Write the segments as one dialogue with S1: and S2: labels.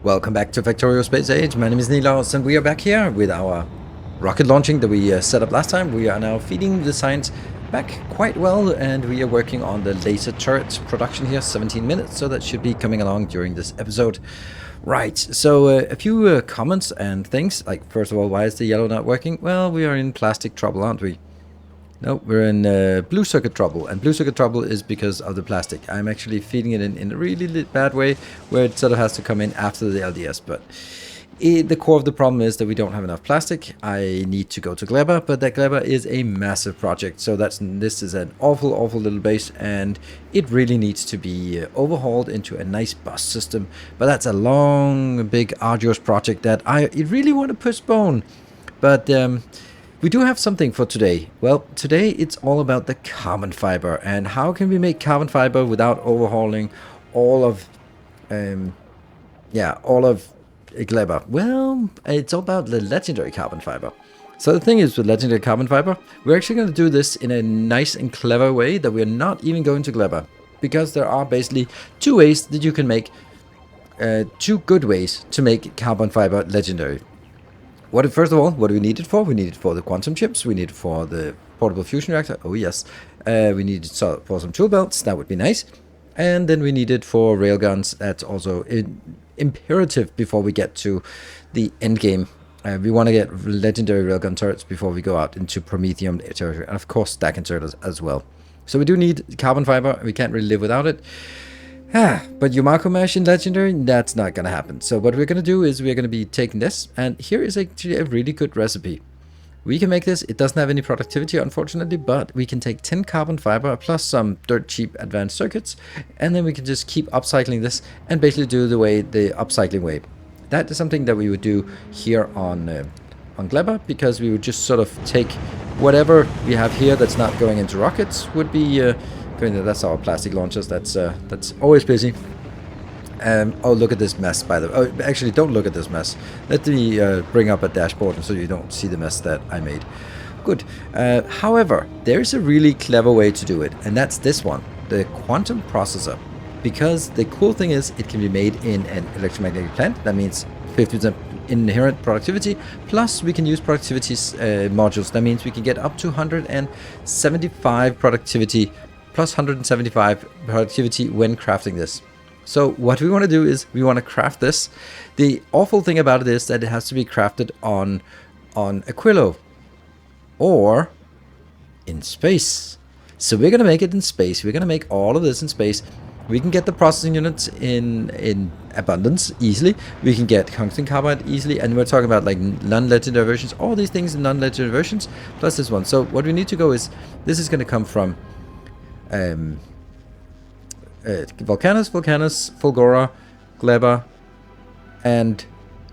S1: Welcome back to Factorio Space Age. My name is Nilaus and we are back here with our rocket launching that we set up last time. We are now feeding the science back quite well and we are working on the laser turret production here, 17 minutes, so that should be coming along during this episode. Right, so a few comments and things, like first of all, why is the yellow not working? Well, we are in plastic trouble, aren't we? No, we're in blue circuit trouble, and blue circuit trouble is because of the plastic. I'm actually feeding it in a really bad way, where it sort of has to come in after the LDS, but the core of the problem is that we don't have enough plastic. I need to go to GLEBA, but that GLEBA is a massive project, so this is an awful little base, and it really needs to be overhauled into a nice bus system, but that's a long, big, arduous project that I really want to postpone, but we do have something for today. Well, today it's all about the carbon fiber and how can we make carbon fiber without overhauling all of GLEBA. Well, it's all about the legendary carbon fiber. So the thing is with legendary carbon fiber, we're actually going to do this in a nice and clever way that we're not even going to GLEBA, because there are basically two ways that you can make, two good ways to make carbon fiber legendary. First of all, what do we need it for? We need it for the quantum chips. We need it for the portable fusion reactor. Oh yes. We need it for some tool belts. That would be nice. And then we need it for railguns. That's also imperative before we get to the end game. We want to get legendary railgun turrets before we go out into Prometheum territory. And of course, stack inserters as well. So we do need carbon fiber. We can't really live without it. But Yumako Mesh in Legendary, that's not going to happen. So what we're going to do is we're going to be taking this, and here is actually a really good recipe. We can make this. It doesn't have any productivity, unfortunately, but we can take 10 carbon fiber plus some dirt cheap advanced circuits, and then we can just keep upcycling this and basically do the upcycling way. That is something that we would do here on GLEBA, because we would just sort of take whatever we have here that's not going into rockets would be... that's our plastic launchers. That's always busy. Oh, look at this mess, by the way. Oh, actually, don't look at this mess. Let me bring up a dashboard so you don't see the mess that I made. Good. However, there's a really clever way to do it, and that's this one, the quantum processor. Because the cool thing is it can be made in an electromagnetic plant. That means 50% inherent productivity, plus we can use productivity modules. That means we can get up to 175 productivity plus 175 productivity when crafting this. So what we want to do is we want to craft this. The awful thing about it is that it has to be crafted on Aquilo or in space. So we're going to make it in space. We're going to make all of this in space. We can get the processing units in abundance easily. We can get tungsten carbide easily, and we're talking about like non-legendary versions, all these things in non-legendary versions, plus this one. So what we need to go is, this is going to come from Vulcanus, Fulgora, GLEBA, and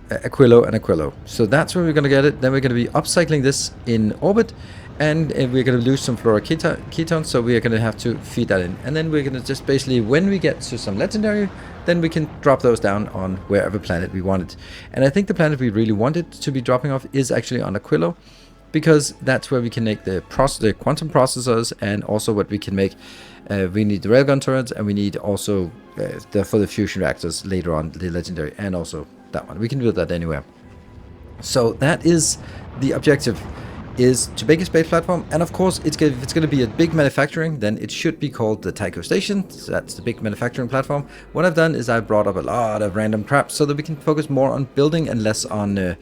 S1: Aquilo. So that's where we're going to get it. Then we're going to be upcycling this in orbit, and we're going to lose some fluoroketones, so we are going to have to feed that in. And then we're going to just basically, when we get to some legendary, then we can drop those down on wherever planet we want it. And I think the planet we really want it to be dropping off is actually on Aquilo, because that's where we can make the quantum processors, and also what we can make. We need the railgun turrets, and we need also for the fusion reactors later on, the legendary, and also that one. We can do that anywhere. So that is the objective, is to make a space platform. And of course, if it's going to be a big manufacturing, then it should be called the Tycho Station. So that's the big manufacturing platform. What I've done is I've brought up a lot of random crap so that we can focus more on building and less on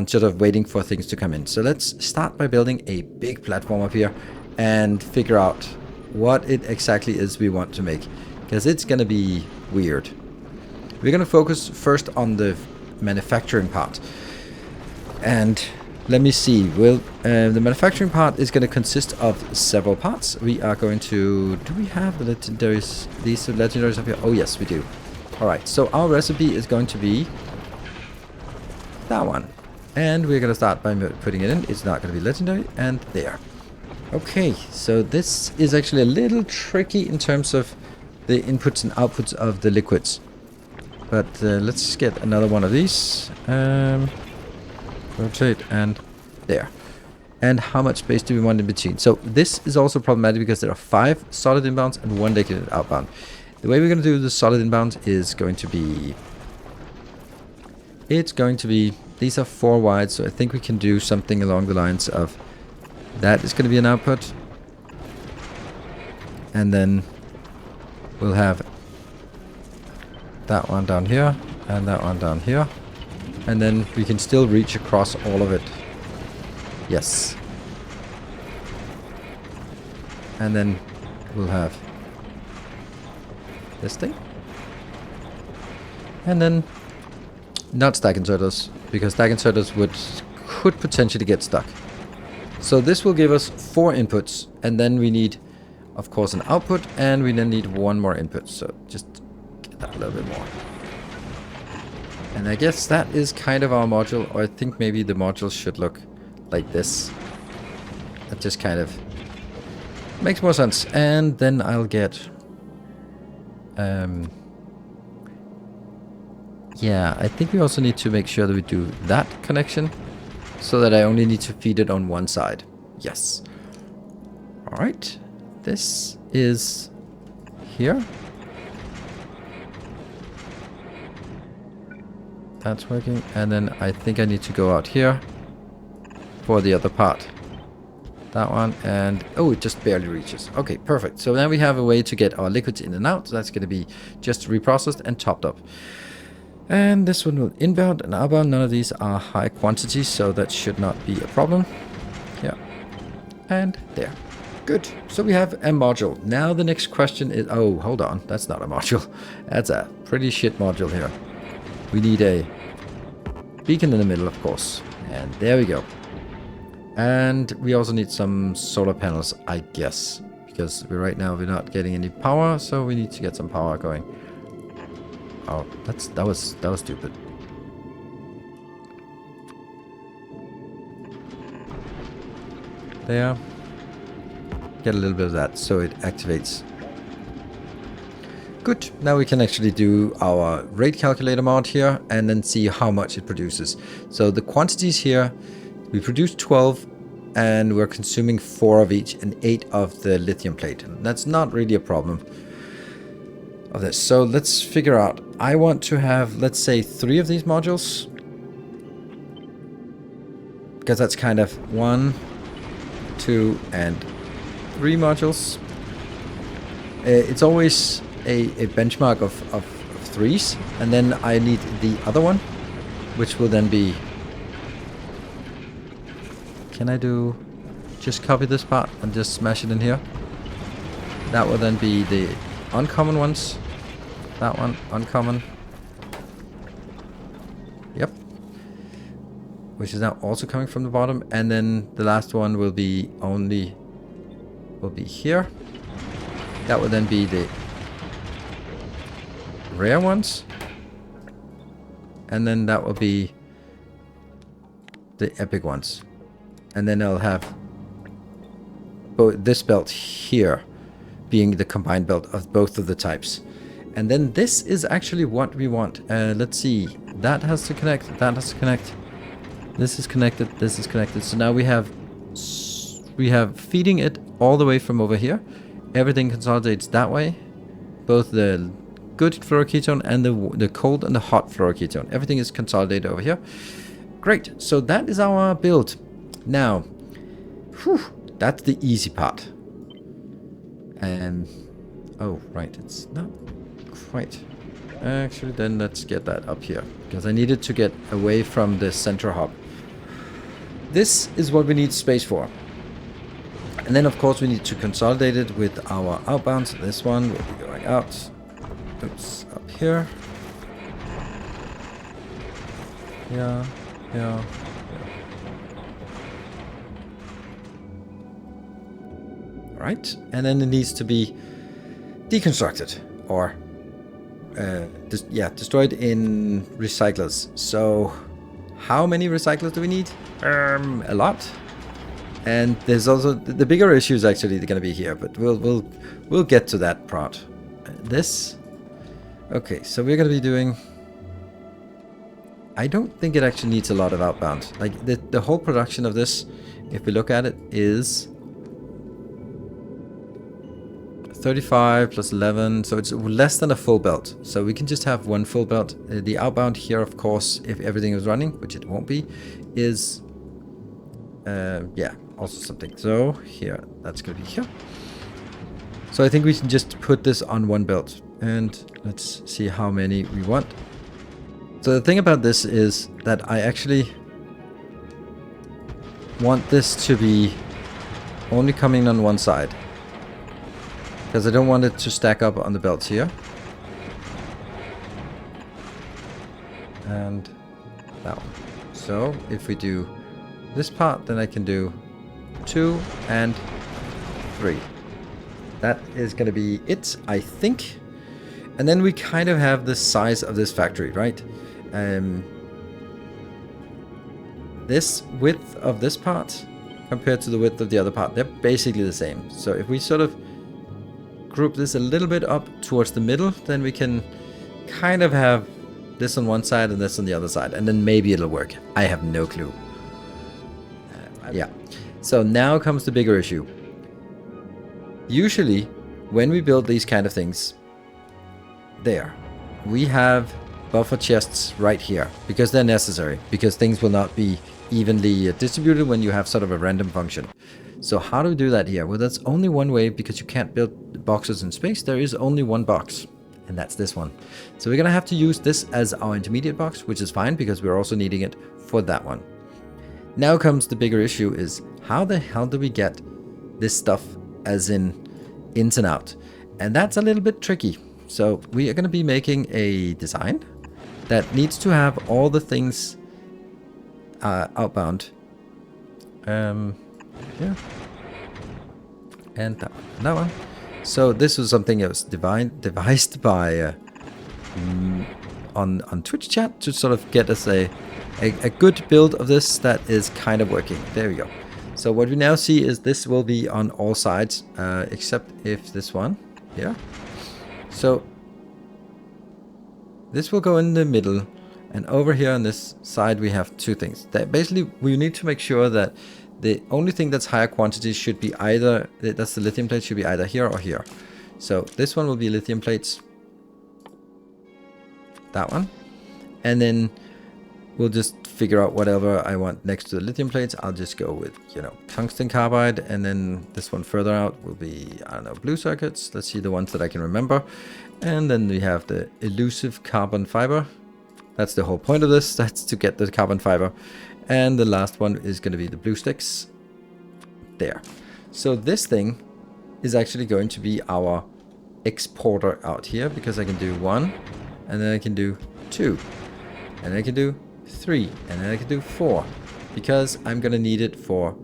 S1: sort of waiting for things to come in. So let's start by building a big platform up here and figure out what it exactly is we want to make, because it's going to be weird. We're going to focus first on the manufacturing part, and let me see. Well, the manufacturing part is going to consist of several parts. We are going to... Do we have the legendaries? These legendaries up here? Oh yes, we do. Alright, so our recipe is going to be that one. And we're going to start by putting it in. It's not going to be legendary. And there. Okay, so this is actually a little tricky in terms of the inputs and outputs of the liquids. But let's get another one of these. Rotate, and there. And how much space do we want in between? So this is also problematic because there are 5 solid inbounds and 1 liquid outbound. The way we're going to do the solid inbound is going to be it's going to be, these are 4 wide, so I think we can do something along the lines of, that is going to be an output. And then we'll have that one down here, and that one down here. And then we can still reach across all of it. Yes. And then we'll have this thing. And then not stack inserters, because stack inserters could potentially get stuck. So this will give us 4 inputs, and then we need, of course, an output, and we then need 1 more input. So just get that a little bit more. And I guess that is kind of our module, or I think maybe the module should look like this. That just kind of makes more sense. And then I'll get yeah, I think we also need to make sure that we do that connection so that I only need to feed it on one side. Yes. Alright. This is here. That's working. And then I think I need to go out here for the other part. That one. And oh, it just barely reaches. Okay, perfect. So now we have a way to get our liquids in and out. So that's going to be just reprocessed and topped up. And this one will inbound and outbound. None of these are high quantities, so that should not be a problem. Yeah. And there. Good. So we have a module. Now the next question is... Oh, hold on. That's not a module. That's a pretty shit module here. We need a beacon in the middle, of course. And there we go. And we also need some solar panels, I guess. Because right now we're not getting any power, so we need to get some power going. Oh, that was stupid. There. Get a little bit of that so it activates. Good. Now we can actually do our rate calculator mod here and then see how much it produces. So the quantities here, we produce 12 and we're consuming 4 of each and 8 of the lithium plate. That's not really a problem of this. So let's figure out. I want to have, let's say, 3 of these modules. Because that's kind of 1, 2, and 3 modules. It's always a benchmark of 3s. And then I need the other one, which will then be... Can I do... Just copy this part and just smash it in here? That will then be the uncommon ones. That one, uncommon. Yep. Which is now also coming from the bottom. And then the last one will be here. That will then be the rare ones. And then that will be the epic ones. And then I'll have this belt here being the combined belt of both of the types. And then this is actually what we want. Let's see. That has to connect. That has to connect. This is connected. This is connected. So now we have feeding it all the way from over here. Everything consolidates that way. Both the good fluoroketone and the cold and the hot fluoroketone. Everything is consolidated over here. Great. So that is our build. Now, whew, that's the easy part. And oh, right. It's not quite. Actually, then let's get that up here, because I needed to get away from the center hub. This is what we need space for. And then, of course, we need to consolidate it with our outbounds. This one will be going out. Oops, up here. Yeah. Right, and then it needs to be deconstructed or destroyed in recyclers. So how many recyclers do we need? A lot. And there's also the bigger issue is actually going to be here, but we'll get to that part. This. Okay, so we're going to be doing. I don't think it actually needs a lot of outbound. Like the whole production of this, if we look at it, is 35 plus 11, so it's less than a full belt. So we can just have one full belt. The outbound here, of course, if everything is running, which it won't be, is yeah, also something. So here, that's gonna be here. So I think we can just put this on one belt, and let's see how many we want. So the thing about this is that I actually want this to be only coming on one side, because I don't want it to stack up on the belts here. And that one. So if we do this part, then I can do 2 and 3. That is going to be it, I think. And then we kind of have the size of this factory, right? This width of this part compared to the width of the other part, they're basically the same. So if we sort of group this a little bit up towards the middle, then we can kind of have this on one side and this on the other side, and then maybe it'll work. I have no clue. Yeah. So now comes the bigger issue. Usually, when we build these kind of things, we have buffer chests right here, because they're necessary, because things will not be evenly distributed when you have sort of a random function. So how do we do that here? Well, that's only one way, because you can't build boxes in space. There is only one box, and that's this one. So we're gonna have to use this as our intermediate box, which is fine, because we're also needing it for that one. Now comes the bigger issue, is how the hell do we get this stuff as in ins and out? And that's a little bit tricky. So we are going to be making a design that needs to have all the things outbound. Yeah. And that one. So this was something that was devised by on Twitch chat to sort of get us a good build of this that is kind of working. There we go. So what we now see is this will be on all sides, except if this one here. So this will go in the middle, and over here on this side we have two things. That basically we need to make sure that the only thing that's higher quantity should be either, that's the lithium plate, should be either here or here. So this one will be lithium plates, that one, and then we'll just figure out whatever I want next to the lithium plates. I'll just go with, you know, tungsten carbide, and then this one further out will be, I don't know, blue circuits. Let's see the ones that I can remember. And then we have the elusive carbon fiber. That's the whole point of this. That's to get the carbon fiber. And the last one is going to be the blue sticks. There. So this thing is actually going to be our exporter out here, because I can do 1, and then I can do 2, and I can do 3, and then I can do 4, because I'm going to need it for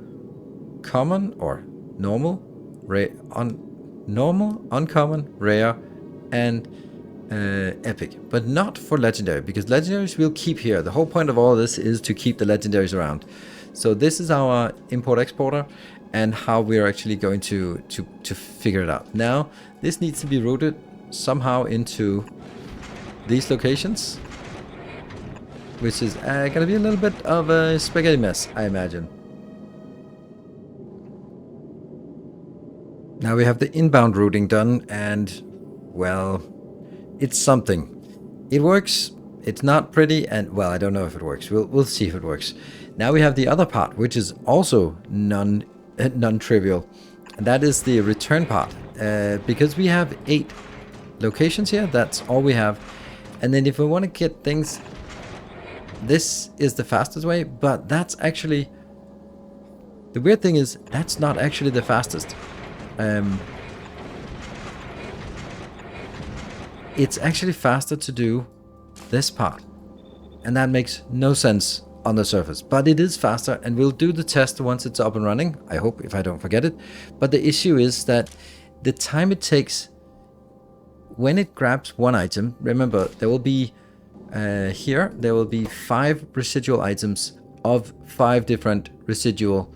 S1: common or normal, uncommon, rare, and epic, but not for legendary, because legendaries we'll keep here. The whole point of all of this is to keep the legendaries around. So this is our import exporter, and how we're actually going to figure it out. Now this needs to be routed somehow into these locations, which is going to be a little bit of a spaghetti mess, I imagine. Now we have the inbound routing done, and well, it's something. It works. It's not pretty, and well, I don't know if it works. We'll see if it works. Now we have the other part, which is also non-trivial, and that is the return part. Because we have 8 locations here, that's all we have. And then if we want to get things, this is the fastest way, but that's actually, the weird thing is, that's not actually the fastest. It's actually faster to do this part, and that makes no sense on the surface, but it is faster, and we'll do the test once it's up and running, I hope, if I don't forget it. But the issue is that the time it takes when it grabs one item, remember there will be here there will be 5 residual items of 5 different residual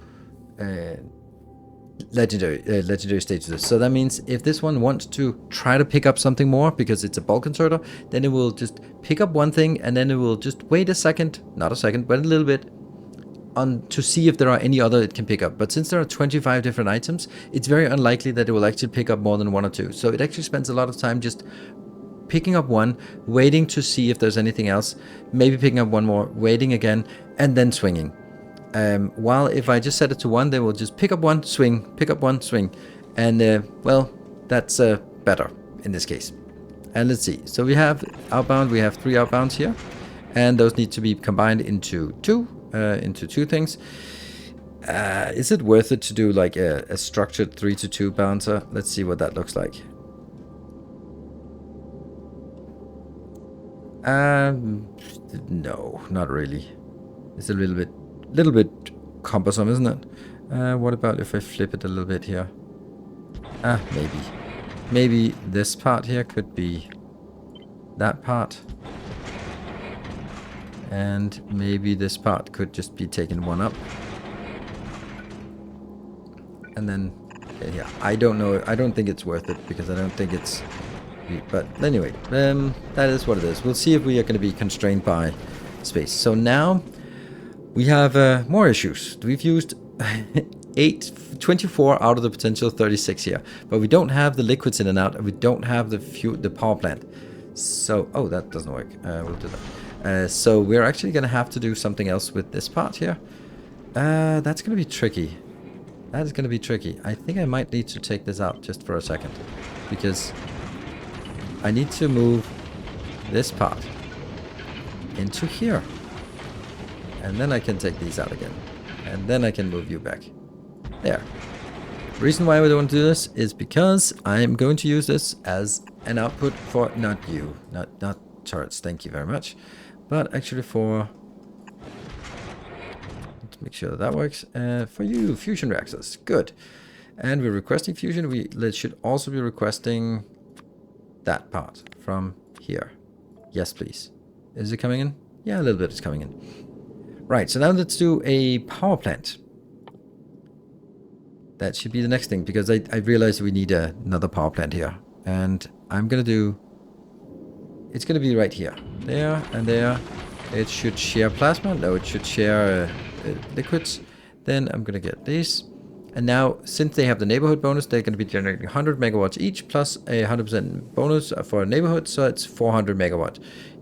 S1: legendary stages. So that means if this one wants to try to pick up something more, because it's a bulk inserter, then it will just pick up one thing, and then it will just wait a second, not a second, but a little bit, on to see if there are any other it can pick up. But since there are 25 different items, it's very unlikely that it will actually pick up more than 1 or 2. So it actually spends a lot of time just picking up one, waiting to see if there's anything else, maybe picking up one more, waiting again, and then swinging. While if I just set it to 1, they will just pick up one, swing, pick up one, swing. And, well, that's better in this case. And let's see. So we have outbound, we have 3 outbounds here. And those need to be combined into 2 things. Is it worth it to do like a structured 3-to-2 bouncer? Let's see what that looks like. No, not really. It's a little bit cumbersome, isn't it? What about if I flip it a little bit here? Maybe this part here could be that part. And maybe this part could just be taken 1 up. And then, okay, yeah, I don't know. I don't think it's worth it because I don't think it's... But anyway, that is what it is. We'll see if we are going to be constrained by space. So now we have more issues. We've used 24 out of the potential 36 here. But we don't have the liquids in and out. And we don't have the power plant. So, oh, that doesn't work. We'll do that. So we're actually going to have to do something else with this part here. That's going to be tricky. That is going to be tricky. I think I might need to take this out just for a second. Because I need to move this part into here. And then I can take these out again. And then I can move you back. There. The reason why we don't want to do this is because I'm going to use this as an output for not you. Not turrets, thank you very much. But actually for... Let's make sure that works. For you, fusion reactors. Good. And we're requesting fusion. We should also be requesting that part from here. Yes, please. Is it coming in? Yeah, a little bit is coming in. Right, so now let's do a power plant. That should be the next thing, because I realize we need another power plant here. And I'm going to do... It's going to be right here. There and there. It should share plasma. No, it should share liquids. Then I'm going to get these. And now, since they have the neighborhood bonus, they're going to be generating 100 megawatts each, plus a 100% bonus for a neighborhood, so it's 400 megawatt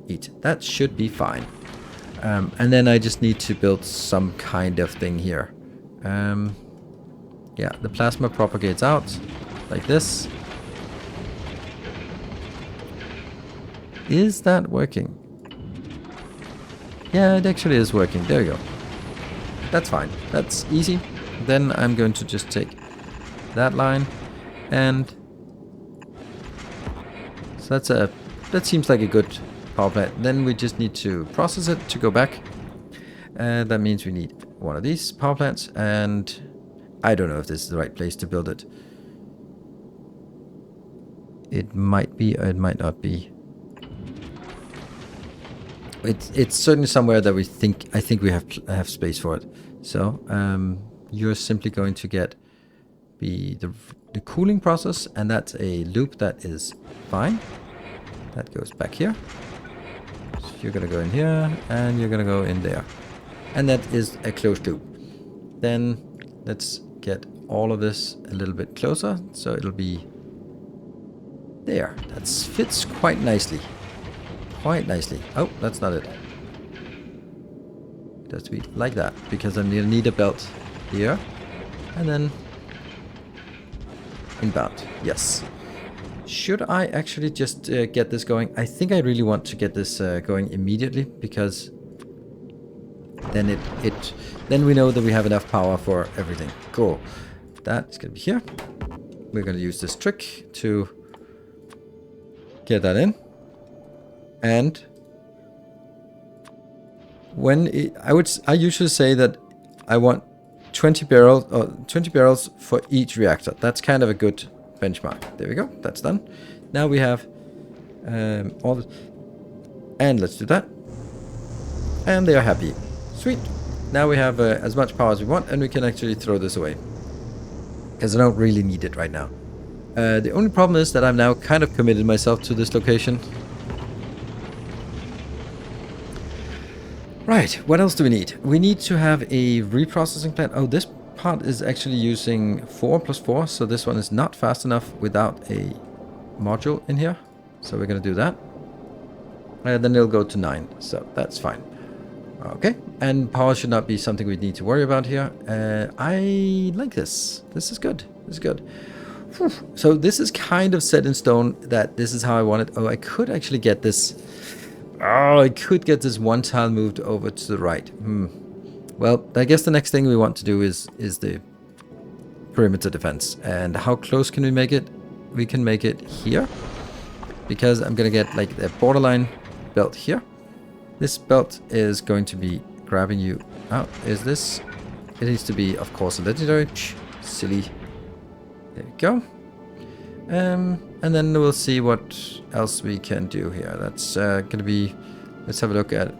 S1: each. That should be fine. And then I just need to build some kind of thing here. Yeah, the plasma propagates out, like this. Is that working? Yeah, it actually is working. There you go. That's fine. That's easy. Then I'm going to just take that line and so that seems like a good power plant. Then we just need to process it to go back. That means we need one of these power plants, and I don't know if this is the right place to build it. It might be or it might not be. It's certainly somewhere that I think we have space for it. So you're simply going to get the cooling process, and that's a loop that is fine. That goes back here. So you're going to go in here, and you're going to go in there. And that is a closed loop. Then let's get all of this a little bit closer, so it'll be there. That fits quite nicely. Quite nicely. Oh, that's not it. It has to be like that, because I'm going to need a belt here, and then inbound. Yes. Should I actually just get this going? I think I really want to get this going immediately, because then then we know that we have enough power for everything. Cool. That is going to be here. We're going to use this trick to get that in. And I usually say that I want 20 barrels for each reactor. That's kind of a good benchmark. There we go. That's done. Now we have all the... And let's do that. And they are happy. Sweet. Now we have as much power as we want, and we can actually throw this away. Because I don't really need it right now. The only problem is that I've now kind of committed myself to this location. Right, what else do we need? We need to have a reprocessing plant. Oh, this part is actually using 4 plus 4, so this one is not fast enough without a module in here. So we're going to do that. And then it'll go to 9, so that's fine. Okay, and power should not be something we need to worry about here. I like this. This is good. This is good. Whew. So this is kind of set in stone that this is how I want it. Oh, I could actually get this. Oh, I could get this one tile moved over to the right. Well, I guess the next thing we want to do is the perimeter defense. And how close can we make it? We can make it here. Because I'm going to get like the borderline belt here. This belt is going to be grabbing you out. Is this? It needs to be, of course, a legendary. Silly. There we go. And then we'll see what else we can do here. That's going to be... Let's have a look at...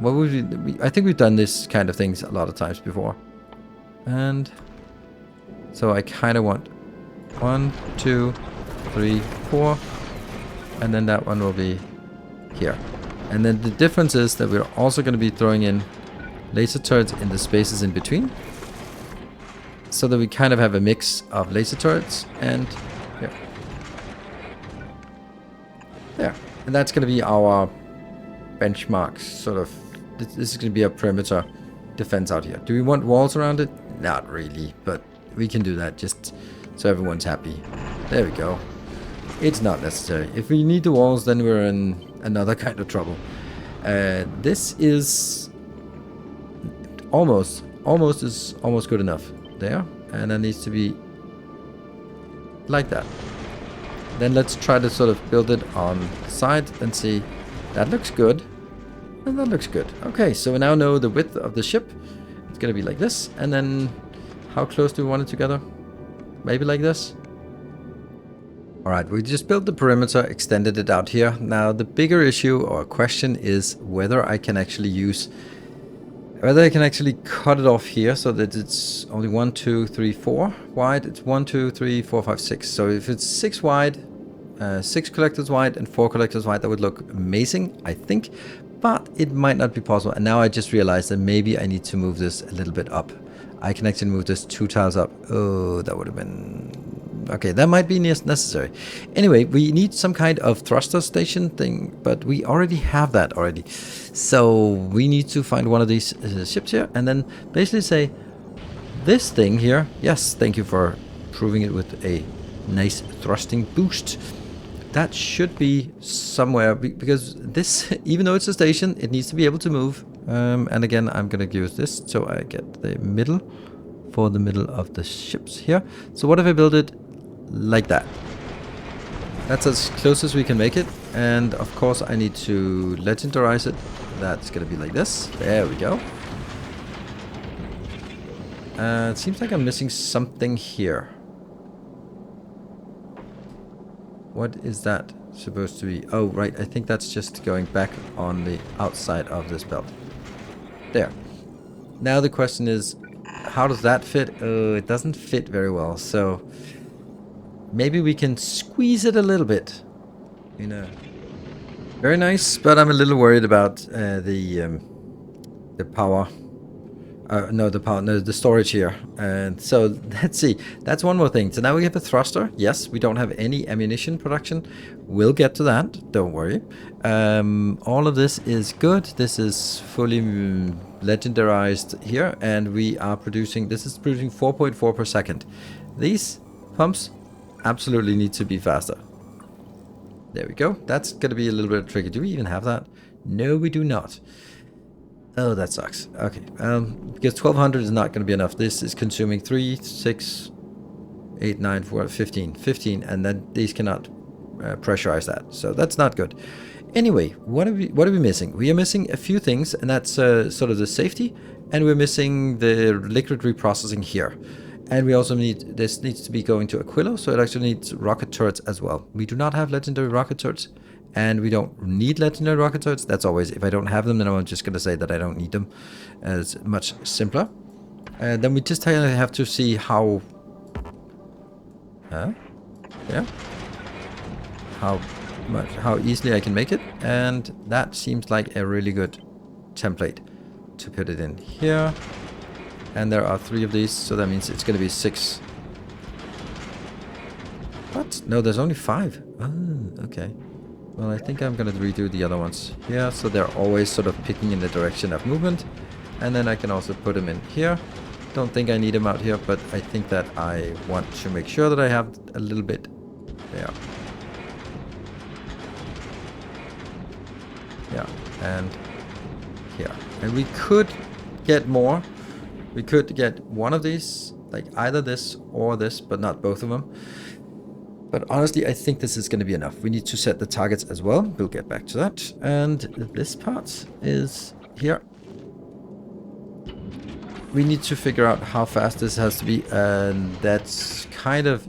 S1: What would we... I think we've done this kind of things a lot of times before. And... So I kind of want 1, 2, 3, 4. And then that one will be here. And then the difference is that we're also going to be throwing in laser turrets in the spaces in between. So that we kind of have a mix of laser turrets and here. There. And that's going to be our benchmark, sort of. This is going to be a perimeter defense out here. Do we want walls around it? Not really, but we can do that just so everyone's happy. There we go. It's not necessary. If we need the walls, then we're in another kind of trouble. This is almost good enough. There, and that needs to be like that. Then let's try to sort of build it on the side and see. That looks good. And that looks good. Okay, so we now know the width of the ship. It's going to be like this. And then how close do we want it together? Maybe like this. Alright, we just built the perimeter, extended it out here. Now the bigger issue or question is whether I can actually cut it off here so that it's only 1, 2, 3, 4 wide. It's 1, 2, 3, 4, 5, 6. So if it's 6 wide, 6 collectors wide and 4 collectors wide, that would look amazing, I think. But it might not be possible. And now I just realized that maybe I need to move this a little bit up. I can actually move this 2 tiles up. Oh, that would have been... Okay, that might be necessary. Anyway, we need some kind of thruster station thing, but we already have that already. So we need to find one of these ships here and then basically say, this thing here, yes, thank you for proving it with a nice thrusting boost. That should be somewhere, because this, even though it's a station, it needs to be able to move. And again, I'm going to use this so I get the middle for the middle of the ships here. So what if I build it like that? That's as close as we can make it. And of course I need to legendarize it. That's gonna be like this. There we go. It seems like I'm missing something here. What is that supposed to be? Oh right, I think that's just going back on the outside of this belt. There. Now the question is, how does that fit? Oh, it doesn't fit very well. So maybe we can squeeze it a little bit. You know, very nice, but I'm a little worried about the power. The storage here. And so let's see. That's one more thing. So now we have a thruster. Yes, we don't have any ammunition production. We'll get to that. Don't worry. All of this is good. This is fully legendarized here, and we are producing. This is producing 4.4 per second. These pumps absolutely need to be faster. There we go. That's going to be a little bit tricky. Do we even have that? No, we do not. Oh, that sucks. Okay. Because 1200 is not going to be enough. This is consuming 3, 6, 8, 9, 4, 15. 15, and then these cannot pressurize that. So that's not good. Anyway, what are we missing? We are missing a few things, and that's sort of the safety, and we're missing the liquid reprocessing here. And we also need, this needs to be going to Aquilo, so it actually needs rocket turrets as well. We do not have legendary rocket turrets, and we don't need legendary rocket turrets. That's always, if I don't have them, then I'm just going to say that I don't need them. It's much simpler. And then we just have to see how... Yeah. How easily I can make it. And that seems like a really good template to put it in here. And there are 3 of these, so that means it's going to be 6. What? No, there's only 5. Oh, okay. Well, I think I'm going to redo the other ones here, so they're always sort of picking in the direction of movement. And then I can also put them in here. Don't think I need them out here, but I think that I want to make sure that I have a little bit there. Yeah, and here. And we could get more. We could get one of these, like either this or this, but not both of them. But honestly, I think this is going to be enough. We need to set the targets as well. We'll get back to that. And this part is here. We need to figure out how fast this has to be. And that's kind of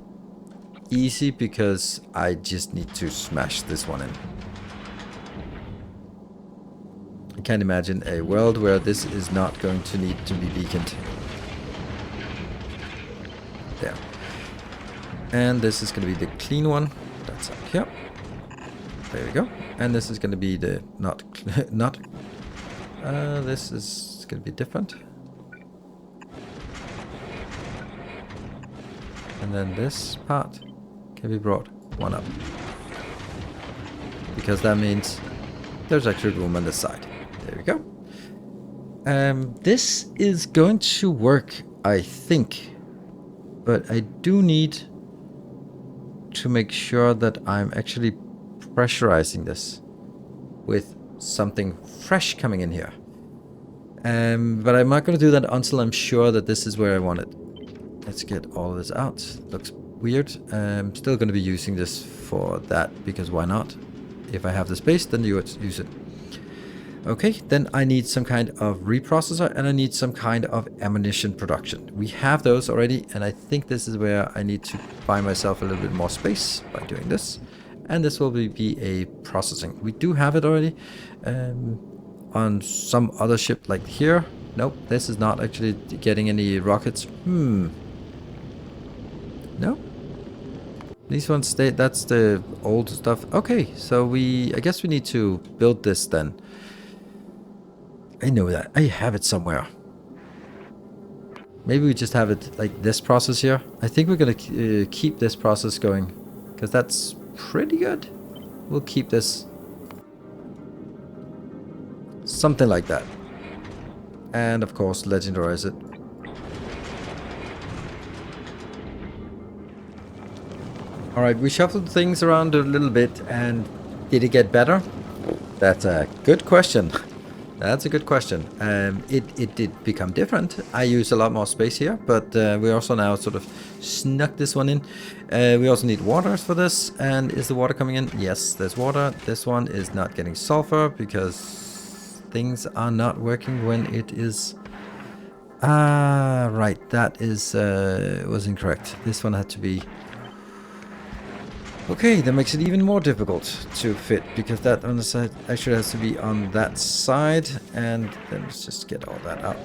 S1: easy because I just need to smash this one in. I can't imagine a world where this is not going to need to be beaconed. There. And this is going to be the clean one. That's up here. There we go. And this is going to be the this is going to be different. And then this part can be brought one up. Because that means there's actually room on this side. There we go. This is going to work, I think. But I do need to make sure that I'm actually pressurizing this with something fresh coming in here. But I'm not going to do that until I'm sure that this is where I want it. Let's get all of this out. Looks weird. I'm still going to be using this for that, because why not? If I have the space, then you would use it. Okay, then I need some kind of reprocessor, and I need some kind of ammunition production. We have those already, and I think this is where I need to buy myself a little bit more space by doing this. And this will be a processing. We do have it already on some other ship like here. Nope, this is not actually getting any rockets. No? These ones stay, that's the old stuff. Okay, so I guess we need to build this then. I know that. I have it somewhere. Maybe we just have it like this process here. I think we're going to keep this process going, because that's pretty good. We'll keep this something like that. And of course, legendarize it. Alright, we shuffled things around a little bit, and did it get better? That's a good question. That's a good question. It did become different. I use a lot more space here, but we also now sort of snuck this one in. We also need waters for this. And is the water coming in? Yes, there's water. This one is not getting sulfur because things are not working when it is... right. That is was incorrect. This one had to be... Okay, that makes it even more difficult to fit, because that on the side actually has to be on that side, and then let's just get all that out.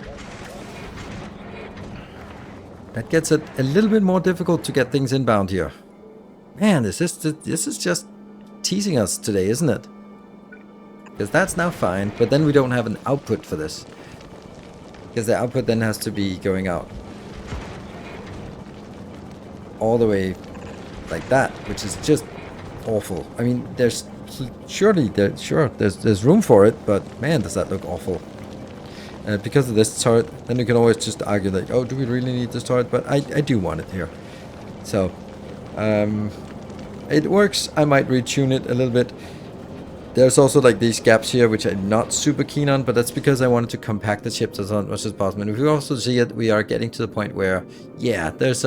S1: That gets it a little bit more difficult to get things inbound here. Man, this is just teasing us today, isn't it? Because that's now fine, but then we don't have an output for this. Because the output then has to be going out all the way like that, which is just awful. I mean, there's room for it, but man, does that look awful. Because of this turret, then you can always just argue like, oh, do we really need this turret? But I do want it here. So it works. I might retune it a little bit. There's also like these gaps here, which I'm not super keen on, but that's because I wanted to compact the chips as much as possible. And if you also see it, we are getting to the point where, yeah, there's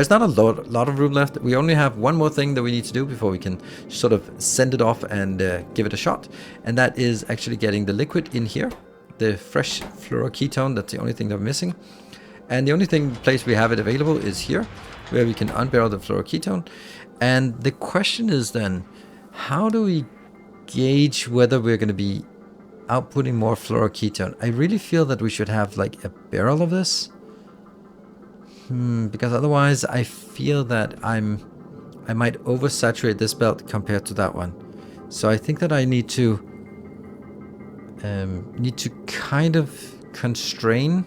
S1: not a lot of room left. We only have one more thing that we need to do before we can sort of send it off and give it a shot. And that is actually getting the liquid in here. The fresh fluoroketone, that's the only thing that we're missing. And the only place we have it available is here, where we can unbarrel the fluoroketone. And the question is then, how do we gauge whether we're going to be outputting more fluoroketone? I really feel that we should have like a barrel of this. Because otherwise I feel that I might oversaturate this belt compared to that one. So I think that I need to need to kind of constrain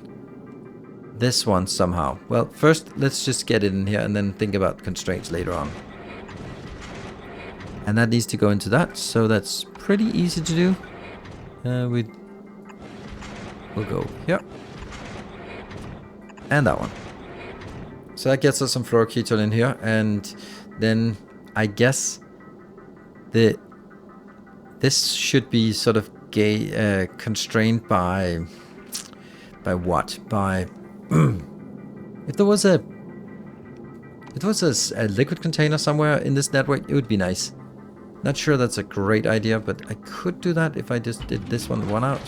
S1: this one somehow. Well, first let's just get it in here and then think about constraints later on. And that needs to go into that, so that's pretty easy to do. We'll go here. And that one. So that gets us some fluoroketone in here, and then I guess this should be sort of constrained by what? By if there was a liquid container somewhere in this network, it would be nice. Not sure that's a great idea, but I could do that if I just did this one out.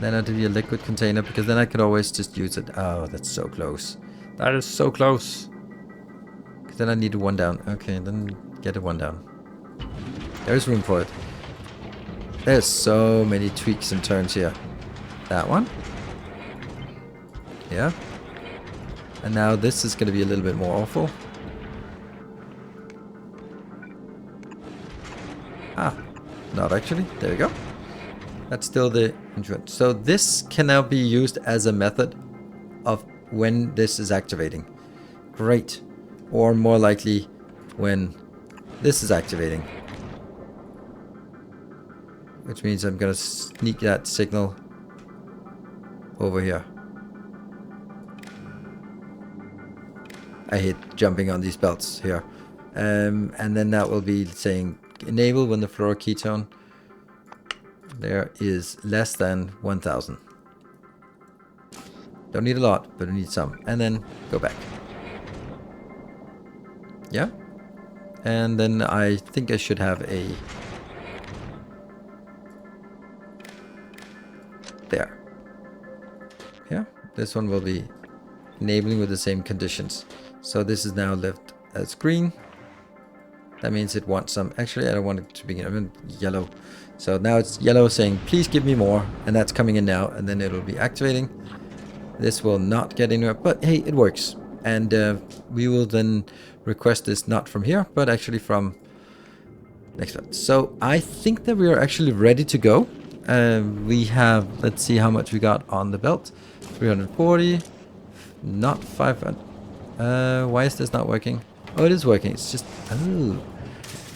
S1: Then it'd be a liquid container, because then I could always just use it. Oh, that's so close. That is so close. Because then I need one down. Okay, then get it one down. There's room for it. There's so many tweaks and turns here. That one. Yeah. And now this is going to be a little bit more awful. Ah, not actually. There we go. That's still the entrance. So this can now be used as a method of when this is activating. Great. Or more likely when this is activating. Which means I'm going to sneak that signal over here. I hate jumping on these belts here. And then that will be saying enable when the fluoroketone there is less than 1000. Don't need a lot, but we need some. And then go back. Yeah. And then I think I should have a... There. Yeah. This one will be enabling with the same conditions. So this is now left as green. That means it wants some... Actually, I don't want it to be yellow. So now it's yellow saying, please give me more. And that's coming in now. And then it'll be activating. This will not get anywhere. But hey, it works. And we will then request this not from here, but actually from next one. So I think that we are actually ready to go. We have... Let's see how much we got on the belt. 340. Not 500. Why is this not working? Oh, it is working. It's just...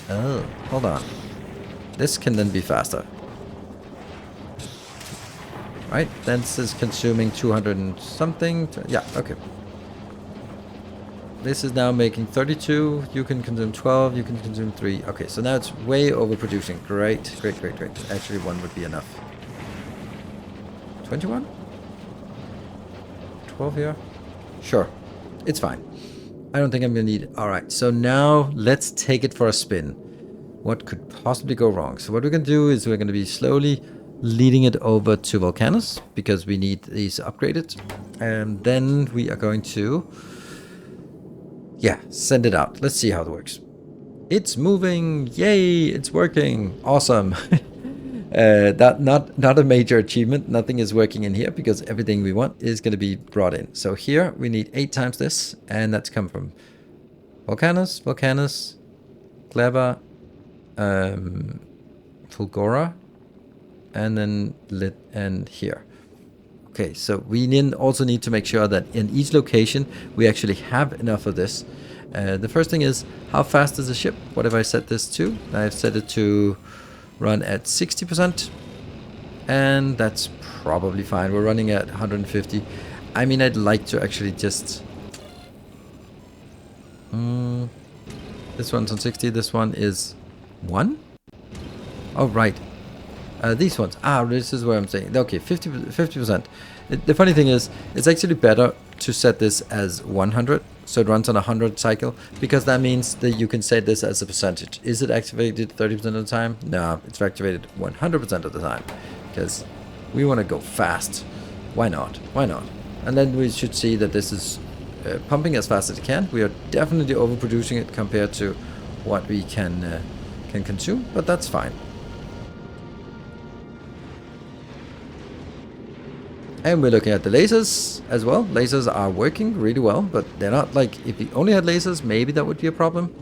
S1: Oh, hold on. This can then be faster. Right, this is consuming 200 and something. Yeah, okay. This is now making 32. You can consume 12. You can consume 3. Okay, so now it's way overproducing. Great, great, great, great. Actually, 1 would be enough. 21? 12 here? Sure, it's fine. I don't think I'm going to need it. All right, so now let's take it for a spin. What could possibly go wrong? So what we're going to do is we're going to be slowly leading it over to Vulcanus, because we need these upgraded. And then we are going to, yeah, send it out. Let's see how it works. It's moving. Yay, it's working. Awesome. Not a major achievement. Nothing is working in here because everything we want is going to be brought in. So here we need 8 times this, and that's come from Vulcanus, GLEBA, Fulgora, and then lit and here. Okay, so we also need to make sure that in each location we actually have enough of this. The first thing is, how fast is the ship? What have I set this to? I've set it to run at 60%, and that's probably fine. We're running at 150. I mean, I'd like to actually just... this one's on 60, this one is 1? Oh, right. These ones. This is where I'm saying. Okay, 50%. The funny thing is, it's actually better to set this as 100, so it runs on a 100 cycle, because that means that you can set this as a percentage. Is it activated 30% of the time? No, it's activated 100% of the time, because we want to go fast. Why not? Why not? And then we should see that this is pumping as fast as it can. We are definitely overproducing it compared to what we can consume, but that's fine. And we're looking at the lasers as well. Lasers are working really well, but they're not like, if we only had lasers, maybe that would be a problem.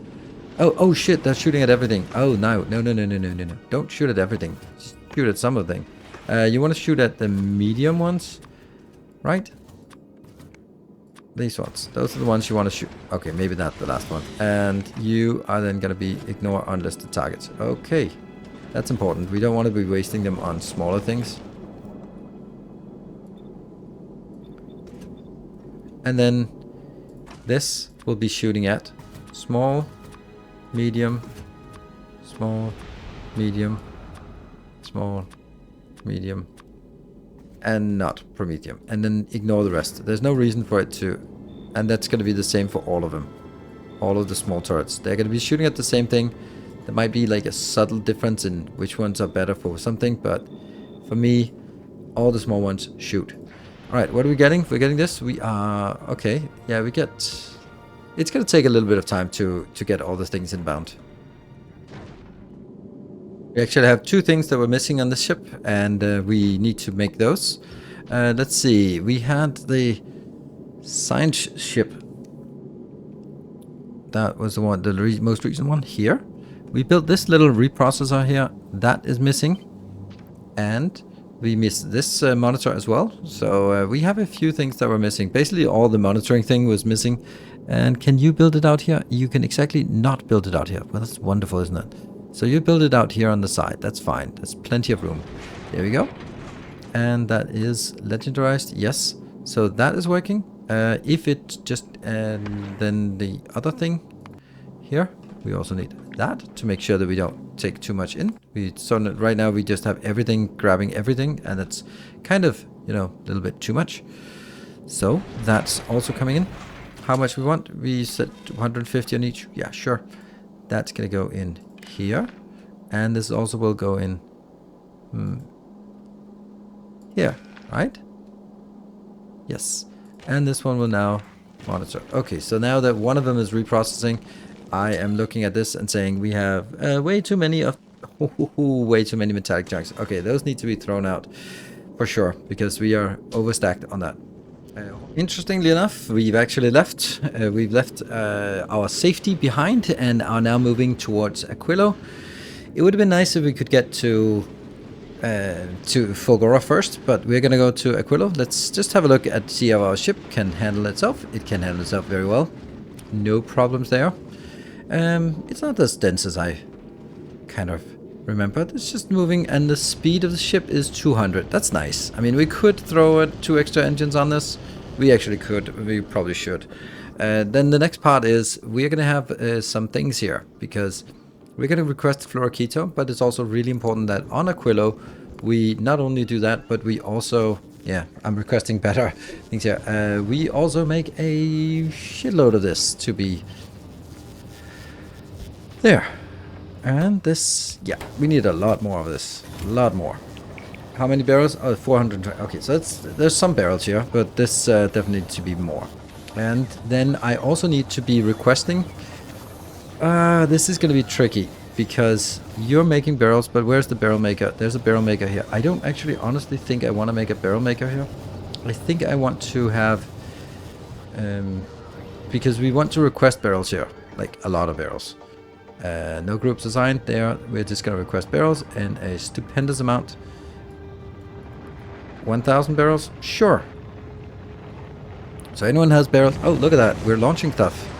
S1: Oh shit, they're shooting at everything. Oh, no. Don't shoot at everything. Just shoot at some of the thing. You want to shoot at the medium ones, right? These ones. Those are the ones you want to shoot. Okay, maybe not the last one. And you are then going to be ignore unlisted targets. Okay, that's important. We don't want to be wasting them on smaller things. And then this will be shooting at small, medium, small, medium, small, medium, and not Prometheum. And then ignore the rest. There's no reason for it to... And that's going to be the same for all of them. All of the small turrets. They're going to be shooting at the same thing. There might be like a subtle difference in which ones are better for something, but for me, all the small ones shoot. Alright, what are we getting? We're getting this. We are... Okay, yeah, we get... It's going to take a little bit of time to get all the things inbound. We actually have 2 things that were missing on the ship, and we need to make those. Let's see, we had the science ship. That was the one, the most recent one here. We built this little reprocessor here. That is missing. And we missed this monitor as well. So we have a few things that were missing. Basically all the monitoring thing was missing. And can you build it out here? You can exactly not build it out here. Well, that's wonderful, isn't it? So you build it out here on the side. That's fine. There's plenty of room. There we go. And that is legendarized. Yes. So that is working. If it just... And then the other thing here. We also need that to make sure that we don't take too much in. So right now we just have everything grabbing everything. And that's kind of, you know, a little bit too much. So that's also coming in. How much we want? We set 150 on each. Yeah, sure. That's going to go in here. And this also will go in here, right? Yes. And this one will now monitor. Okay, so now that one of them is reprocessing, I am looking at this and saying we have way too many of... way too many metallic chunks. Okay, those need to be thrown out for sure, because we are overstacked on that. Interestingly enough, we've actually left. We've left our safety behind and are now moving towards Aquilo. It would have been nice if we could get to Fulgora first, but we're going to go to Aquilo. Let's just have a look at see how our ship can handle itself. It can handle itself very well. No problems there. It's not as dense as I kind of remembered. It's just moving, and the speed of the ship is 200. That's nice. I mean, we could throw 2 extra engines on this. We actually could. We probably should. Then the next part is we're going to have some things here, because we're going to request fluoroketo, but it's also really important that on Aquilo we not only do that, but we also... Yeah, I'm requesting better things here. We also make a shitload of this to be there. And this, yeah, we need a lot more of this. A lot more. How many barrels? Oh, 420. Okay, so there's some barrels here, but this definitely needs to be more. And then I also need to be requesting... this is going to be tricky, because you're making barrels, but where's the barrel maker? There's a barrel maker here. I don't actually honestly think I want to make a barrel maker here. I think I want to have... because we want to request barrels here, like a lot of barrels. No groups assigned there. We're just going to request barrels in a stupendous amount. 1,000 barrels? Sure. So anyone has barrels? Oh, look at that. We're launching stuff.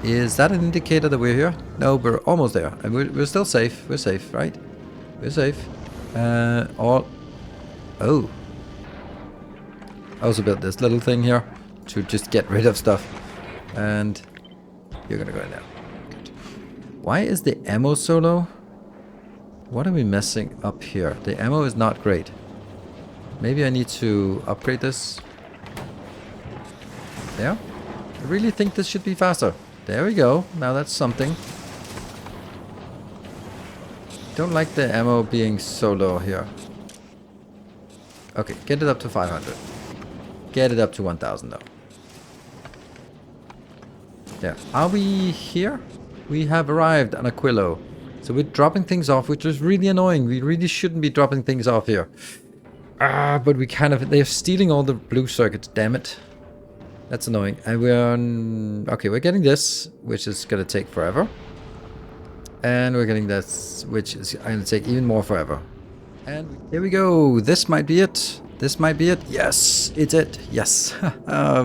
S1: Is that an indicator that we're here? No, we're almost there. And we're still safe. We're safe, right? We're safe. Oh. I also built this little thing here to just get rid of stuff. And you're going to go in there. Why is the ammo so low? What are we messing up here? The ammo is not great. Maybe I need to upgrade this. There. I really think this should be faster. There we go. Now that's something. Don't like the ammo being so low here. Okay, get it up to 500. Get it up to 1,000 though. There. Are we here? We have arrived on Aquilo. So we're dropping things off, which is really annoying. We really shouldn't be dropping things off here. But we kind of... They're stealing all the blue circuits, damn it. That's annoying. And we're on... Okay, we're getting this, which is going to take forever. And we're getting this, which is going to take even more forever. And here we go. This might be it. This might be it. Yes, it's it. Yes.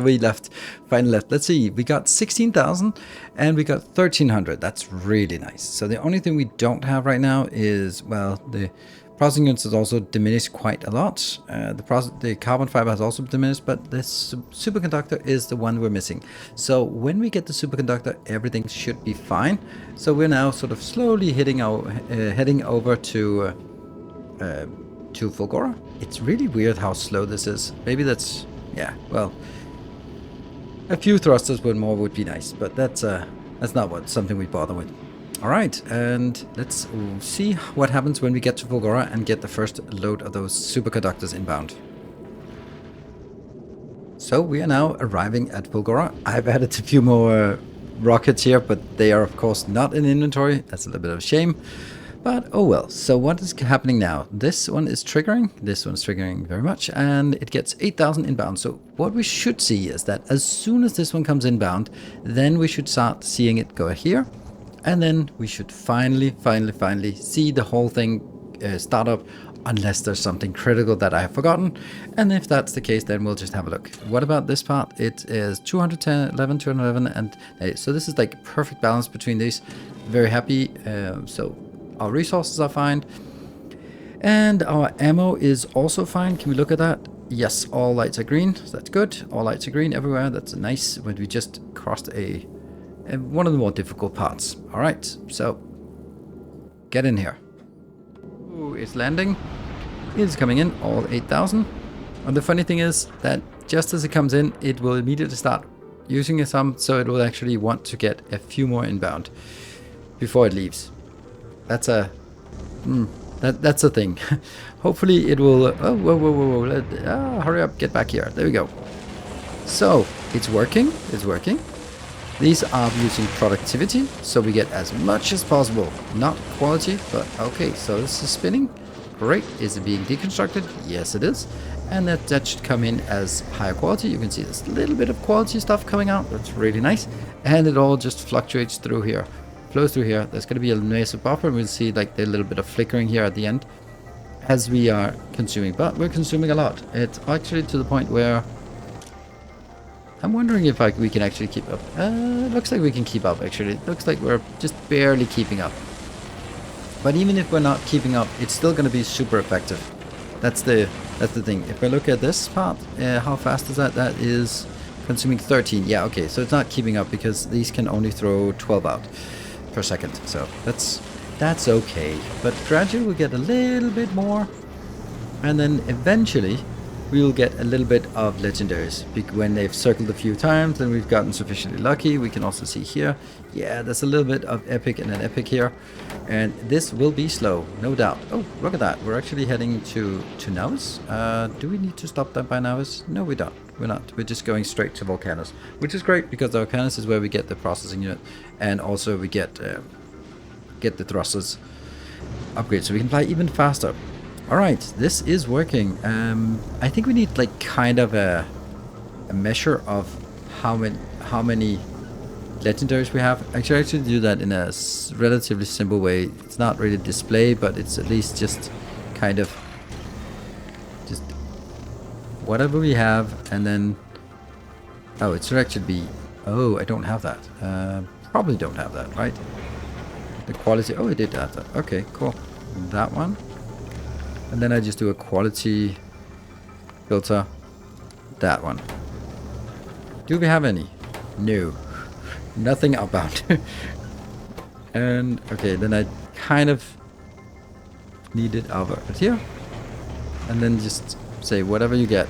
S1: We left. Finally left. Let's see. We got 16,000 and we got 1,300. That's really nice. So the only thing we don't have right now is, well, the processing units has also diminished quite a lot. The carbon fiber has also diminished, but this superconductor is the one we're missing. So when we get the superconductor, everything should be fine. So we're now sort of slowly heading over to Fulgora. It's really weird how slow this is. Maybe that's, yeah, well, a few thrusters would be nice, but that's not something we bother with. All right, and let's see what happens when we get to Fulgora and get the first load of those superconductors inbound. So we are now arriving at Fulgora. I've added a few more rockets here, but they are of course not in inventory. That's a little bit of a shame. But oh well. So what is happening now? This one is triggering. This one's triggering very much. And it gets 8,000 inbound. So what we should see is that as soon as this one comes inbound, then we should start seeing it go here. And then we should finally see the whole thing start up, unless there's something critical that I have forgotten. And if that's the case, then we'll just have a look. What about this part? It is 211, 211, and so this is like perfect balance between these. Very happy. So our resources are fine. And our ammo is also fine. Can we look at that? Yes, all lights are green. So that's good. All lights are green everywhere. That's nice. When we just crossed one of the more difficult parts. All right, so get in here. Ooh, it's landing. It's coming in, all 8,000. And the funny thing is that just as it comes in, it will immediately start using some, so it will actually want to get a few more inbound before it leaves. That's a that's a thing. Hopefully it will. Oh, whoa! Hurry up, get back here. There we go. So it's working. It's working. These are using productivity, so we get as much as possible. Not quality, but okay. So this is spinning. Great. Is it being deconstructed? Yes, it is. And that should come in as higher quality. You can see there's a little bit of quality stuff coming out. That's really nice. And it all just fluctuates through here. Flows through here. There's going to be a massive buffer. We'll see like the little bit of flickering here at the end as we are consuming. But we're consuming a lot. It's actually to the point where I'm wondering if we can actually keep up. Looks like we can keep up, actually. It looks like we're just barely keeping up. But even if we're not keeping up, it's still going to be super effective. That's the thing. If I look at this part, how fast is that? That is consuming 13. Yeah, okay. So it's not keeping up because these can only throw 12 out per second. So that's okay. But gradually we'll get a little bit more. And then eventually we will get a little bit of legendaries when they've circled a few times and we've gotten sufficiently lucky. We can also see here, yeah, there's a little bit of epic and an epic here, and this will be slow, no doubt. Oh, look at that, we're actually heading to Nilaus. Do we need to stop that by Nilaus? No, we don't. We're not. We're just going straight to Vulcanus, which is great because the Vulcanus is where we get the processing unit, and also we get the thrusters upgrade, so we can fly even faster. All right, this is working. I think we need like kind of a measure of how many legendaries we have. I should actually do that in a relatively simple way. It's not really display, but it's at least just kind of just whatever we have, and then it should actually be. Oh, I don't have that. Probably don't have that, right? The quality. Oh, I did have that. Okay, cool. That one. And then I just do a quality filter. That one. Do we have any? No. Nothing outbound. And okay, then I kind of need it over here. And then just say whatever you get.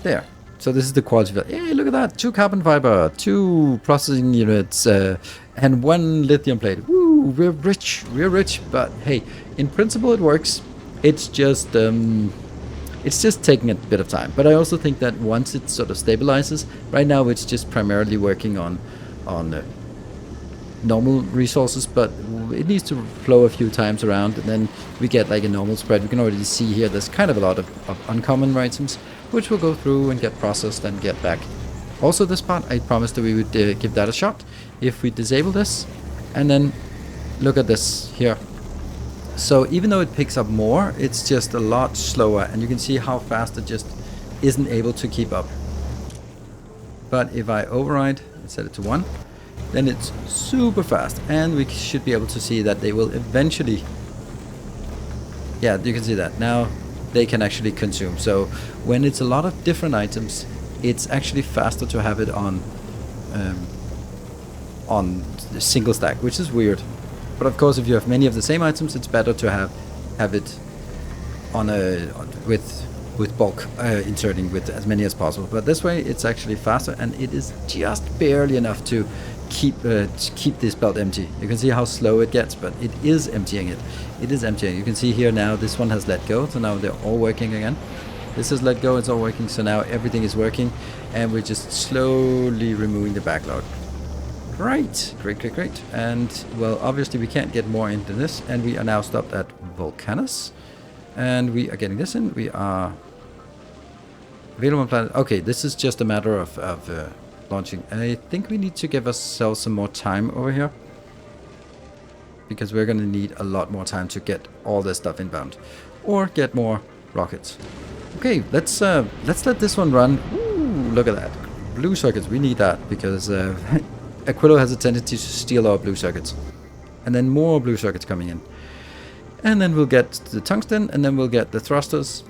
S1: There. So this is the quality filter. Hey, look at that. 2 carbon fiber, 2 processing units, and 1 lithium plate. Woo, we're rich. We're rich. But hey, in principle it works. It's just taking a bit of time. But I also think that once it sort of stabilizes, right now it's just primarily working on normal resources, but it needs to flow a few times around, and then we get like a normal spread. We can already see here there's kind of a lot of uncommon items, which we'll go through and get processed and get back. Also this part, I promised that we would give that a shot if we disable this. And then look at this here. So even though it picks up more, it's just a lot slower, and you can see how fast it just isn't able to keep up. But if I override and set it to 1, then it's super fast, and we should be able to see that they will eventually, yeah, you can see that now they can actually consume. So when it's a lot of different items, it's actually faster to have it on the single stack, which is weird. But of course, if you have many of the same items, it's better to have it on with bulk inserting with as many as possible. But this way, it's actually faster, and it is just barely enough to keep this belt empty. You can see how slow it gets, but it is emptying it. It is emptying. You can see here now this one has let go, so now they're all working again. This has let go, it's all working, so now everything is working, and we're just slowly removing the backlog. Great, great, great, great. And well, obviously we can't get more into this, and we are now stopped at Vulcanus, and we are getting this in. We are available on planet. Okay, this is just a matter of launching. I think we need to give ourselves some more time over here, because we're going to need a lot more time to get all this stuff inbound, or get more rockets. Okay, let's let this one run. Ooh, look at that, blue circuits. We need that because Aquilo has a tendency to steal our blue circuits, and then more blue circuits coming in, and then we'll get the tungsten, and then we'll get the thrusters.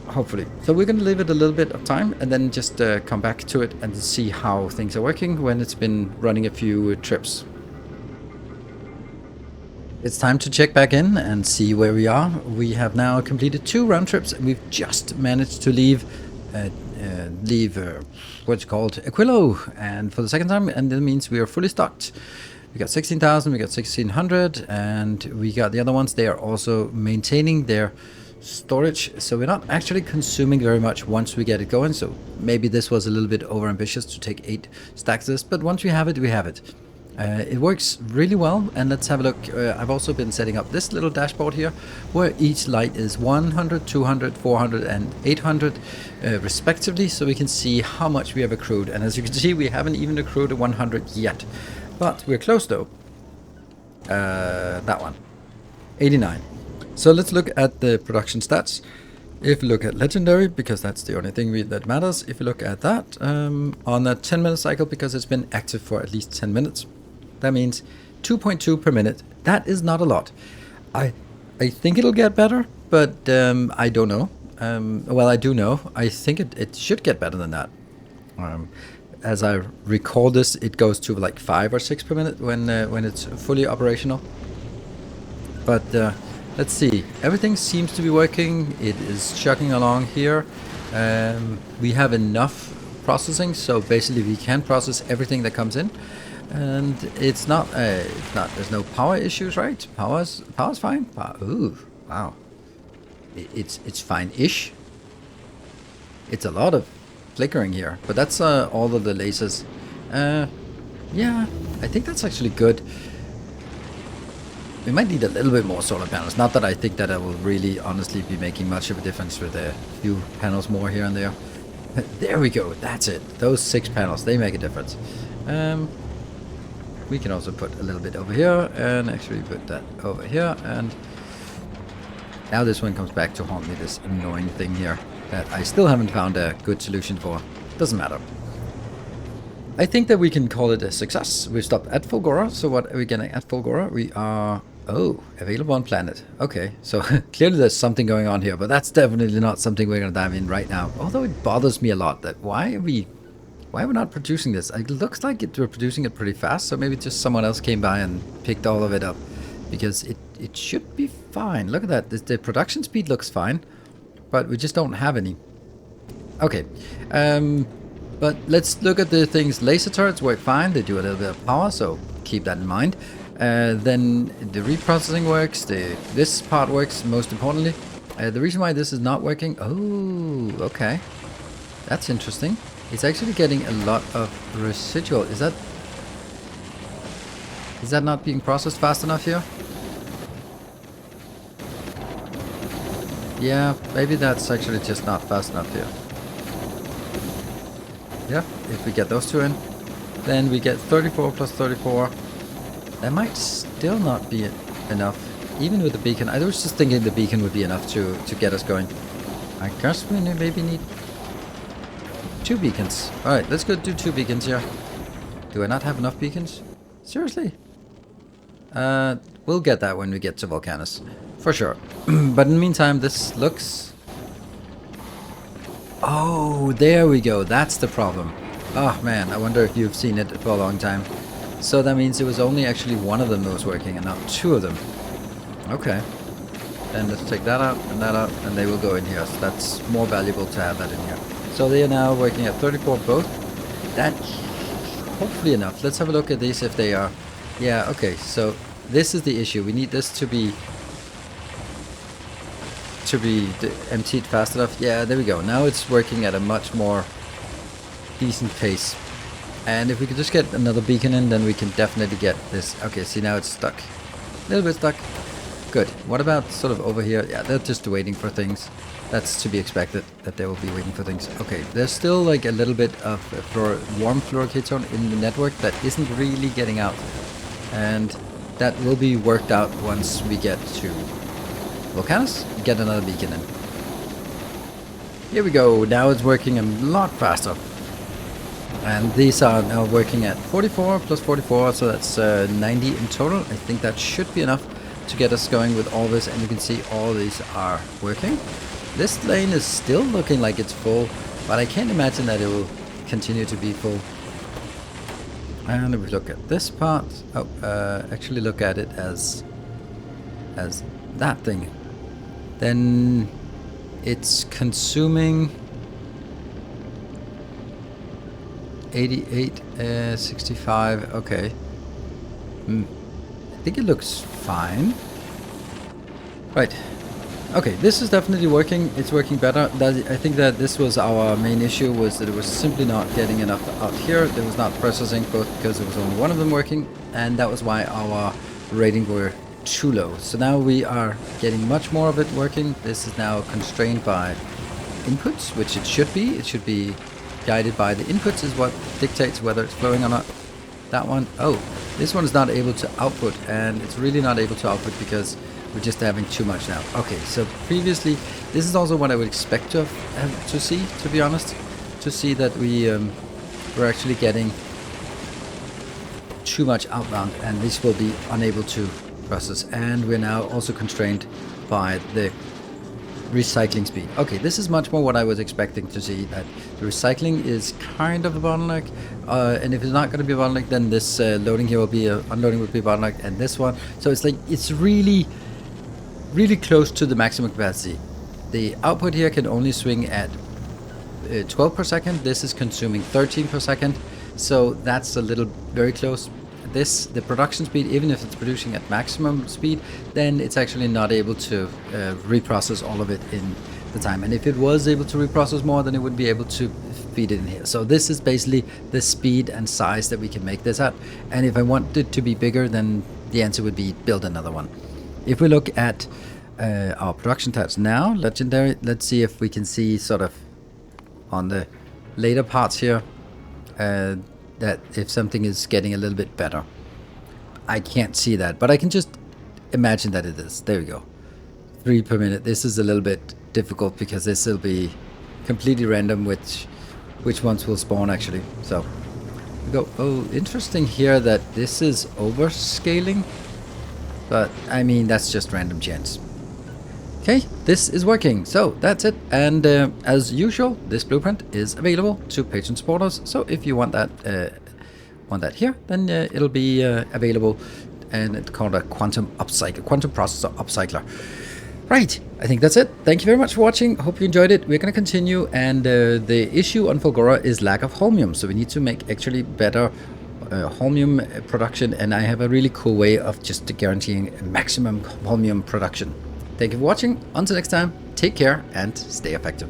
S1: Hopefully. So we're going to leave it a little bit of time, and then just come back to it and see how things are working when it's been running a few trips. It's time to check back in and see where we are. We have now completed 2 round trips, and we've just managed to leave what's called Aquilo, and for the second time, and that means we are fully stocked. We got 16,000, we got 1,600, and we got the other ones. They are also maintaining their storage, so we're not actually consuming very much once we get it going. So maybe this was a little bit over ambitious to take 8 stacks of this, but once we have it, we have it. It works really well, and let's have a look. I've also been setting up this little dashboard here, where each light is 100, 200, 400, and 800 respectively, so we can see how much we have accrued. And as you can see, we haven't even accrued a 100 yet, but we're close though. That one, 89. So let's look at the production stats. If you look at legendary, because that's the only thing that matters, if you look at that on a 10-minute cycle, because it's been active for at least 10 minutes, that means 2.2 per minute. That is not a lot. I think it'll get better, but I don't know. Well, I do know. I think it should get better than that. As I recall this, it goes to like 5 or 6 per minute when it's fully operational. But let's see. Everything seems to be working. It is chugging along here. We have enough processing, so basically we can process everything that comes in, and it's not. There's no power issues, right? Power's fine. Ooh, wow. It's fine-ish. It's a lot of flickering here, but that's all of the lasers. Yeah, I think that's actually good. We might need a little bit more solar panels. Not that I think that I will really honestly be making much of a difference with a few panels more here and there. There we go, that's it. Those 6 panels, they make a difference. We can also put a little bit over here, and actually put that over here, and now this one comes back to haunt me, this annoying thing here that I still haven't found a good solution for. Doesn't matter. I think that we can call it a success. We've stopped at Fulgora, so what are we getting at Fulgora? We are... Oh, available on planet. Okay, so clearly there's something going on here, but that's definitely not something we're going to dive in right now. Although it bothers me a lot that why are we not producing this? It looks like we're producing it pretty fast, so maybe just someone else came by and picked all of it up. Because it should be fine. Look at that. The production speed looks fine, but we just don't have any. Okay, but let's look at the things. Laser turrets work fine. They do a little bit of power, so keep that in mind. Then the reprocessing works. This part works most importantly. The reason why this is not working... Oh, okay. That's interesting. It's actually getting a lot of residual. Is that not being processed fast enough here? Yeah, maybe that's actually just not fast enough here. Yeah, if we get those 2 in, then we get 34 plus 34. That might still not be enough. even with the beacon, I was just thinking the beacon would be enough to get us going. I guess we maybe need 2 beacons. Alright, let's go do 2 beacons here. Do I not have enough beacons? Seriously? We'll get that when we get to Vulcanus. For sure. But in the meantime, this looks... Oh, there we go. That's the problem. Oh man, I wonder if you've seen it for a long time. So that means it was only actually one of them that was working and not 2 of them. Okay. Then let's take that out, and they will go in here. So that's more valuable to have that in here. So they are now working at 34 both. That's hopefully enough. Let's have a look at these if they are. Yeah, okay. So this is the issue. We need this to be emptied fast enough. Yeah, there we go. Now it's working at a much more decent pace. And if we could just get another beacon in, then we can definitely get this. Okay, see, now it's stuck. A little bit stuck. Good. What about sort of over here? Yeah, they're just waiting for things. That's to be expected, that they will be waiting for things. Okay, there's still like a little bit of warm fluoroketone in the network that isn't really getting out. And that will be worked out once we get to Vulcanus. Get another beacon in. Here we go. Now it's working a lot faster. And these are now working at 44 plus 44, so that's 90 in total. I think that should be enough to get us going with all this, and you can see all these are working. This lane is still looking like it's full, but I can't imagine that it will continue to be full. And if we look at this part, actually look at it as that thing, then it's consuming 88, 65, okay. I think it looks fine. Right. Okay, this is definitely working. It's working better. I think that this was our main issue, was that it was simply not getting enough out here. It was not processing, both because there was only one of them working, and that was why our rating were too low. So now we are getting much more of it working. This is now constrained by inputs, which it should be. It should be guided by the inputs is what dictates whether it's flowing or not. That one, oh, this one is not able to output, and it's really not able to output because we're just having too much now. Okay, so previously, this is also what I would expect to have to see, to be honest, to see that we're actually getting too much outbound, and this will be unable to process. And we're now also constrained by the recycling speed. Okay, this is much more what I was expecting to see, that the recycling is kind of a bottleneck, and if it's not going to be a bottleneck, then this loading here will be unloading will be a bottleneck, and this one. So it's like it's really close to the maximum capacity. The output here can only swing at 12 per second. This is consuming 13 per second, so that's a little very close. The production speed, even if it's producing at maximum speed, then it's actually not able to reprocess all of it in the time. And if it was able to reprocess more, then it would be able to feed it in here. So this is basically the speed and size that we can make this at. And if I want it to be bigger, then the answer would be build another one. If we look at our production tabs now, legendary, let's see if we can see sort of on the later parts here that if something is getting a little bit better. I can't see that, but I can just imagine that it is. There we go. 3 per minute. This is a little bit difficult because this will be completely random which ones will spawn actually. So we go. Oh, interesting here that this is overscaling, but I mean that's just random chance. Okay, this is working, so that's it. And as usual, this blueprint is available to patron supporters. So if you want that here, then it'll be available, and it's called a quantum processor upcycler. Right, I think that's it. Thank you very much for watching. Hope you enjoyed it. We're going to continue, and the issue on Fulgora is lack of holmium, so we need to make actually better holmium production, and I have a really cool way of just guaranteeing maximum holmium production. Thank you for watching. Until next time, take care and stay effective.